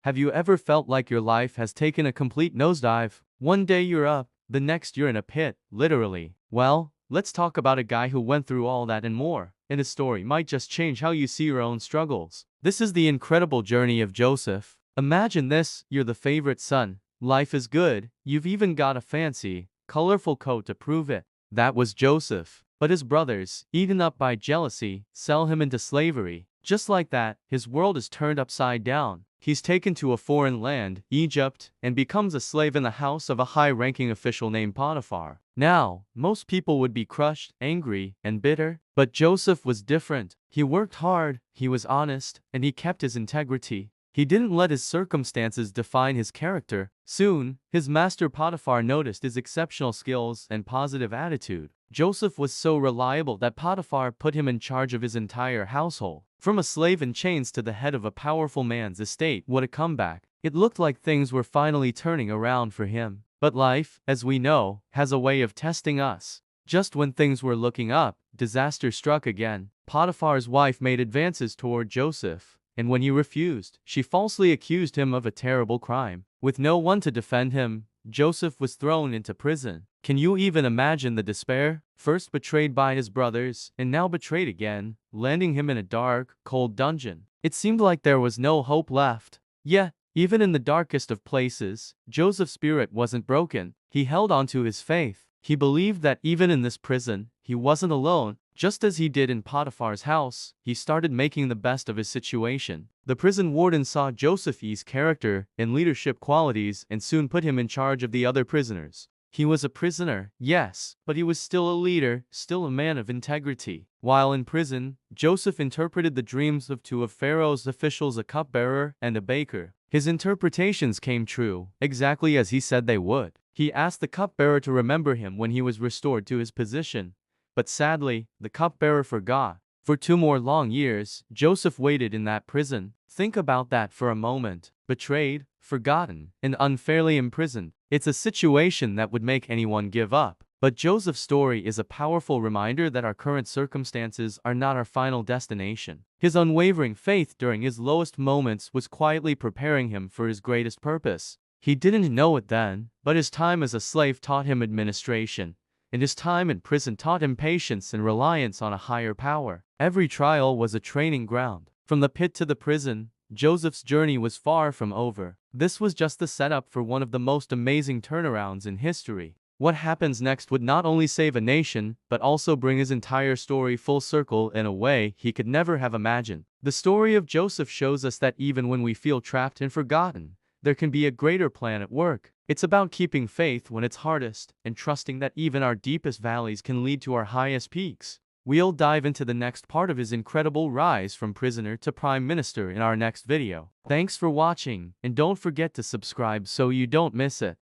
Have you ever felt like your life has taken a complete nosedive? One day you're up, the next you're in a pit, literally. Well, let's talk about a guy who went through all that and more, and his story might just change how you see your own struggles. This is the incredible journey of Joseph. Imagine this, you're the favorite son. Life is good, you've even got a fancy, colorful coat to prove it. That was Joseph. But his brothers, eaten up by jealousy, sell him into slavery. Just like that, his world is turned upside down. He's taken to a foreign land, Egypt, and becomes a slave in the house of a high-ranking official named Potiphar. Now, most people would be crushed, angry, and bitter. But Joseph was different. He worked hard, he was honest, and he kept his integrity. He didn't let his circumstances define his character. Soon, his master Potiphar noticed his exceptional skills and positive attitude. Joseph was so reliable that Potiphar put him in charge of his entire household. From a slave in chains to the head of a powerful man's estate, what a comeback. It looked like things were finally turning around for him. But life, as we know, has a way of testing us. Just when things were looking up, disaster struck again. Potiphar's wife made advances toward Joseph, and when he refused, she falsely accused him of a terrible crime. With no one to defend him, Joseph was thrown into prison. Can you even imagine the despair? First betrayed by his brothers, and now betrayed again, landing him in a dark, cold dungeon. It seemed like there was no hope left. Yet, even in the darkest of places, Joseph's spirit wasn't broken. He held on to his faith. He believed that even in this prison, he wasn't alone. Just as he did in Potiphar's house, he started making the best of his situation. The prison warden saw Joseph's character and leadership qualities and soon put him in charge of the other prisoners. He was a prisoner, yes, but he was still a leader, still a man of integrity. While in prison, Joseph interpreted the dreams of two of Pharaoh's officials, a cupbearer and a baker. His interpretations came true, exactly as he said they would. He asked the cupbearer to remember him when he was restored to his position. But sadly, the cupbearer forgot. For 2 more long years, Joseph waited in that prison. Think about that for a moment. Betrayed, forgotten, and unfairly imprisoned. It's a situation that would make anyone give up. But Joseph's story is a powerful reminder that our current circumstances are not our final destination. His unwavering faith during his lowest moments was quietly preparing him for his greatest purpose. He didn't know it then, but his time as a slave taught him administration. And his time in prison taught him patience and reliance on a higher power. Every trial was a training ground. From the pit to the prison, Joseph's journey was far from over. This was just the setup for one of the most amazing turnarounds in history. What happens next would not only save a nation, but also bring his entire story full circle in a way he could never have imagined. The story of Joseph shows us that even when we feel trapped and forgotten, there can be a greater plan at work. It's about keeping faith when it's hardest, and trusting that even our deepest valleys can lead to our highest peaks. We'll dive into the next part of his incredible rise from prisoner to prime minister in our next video. Thanks for watching, and don't forget to subscribe so you don't miss it.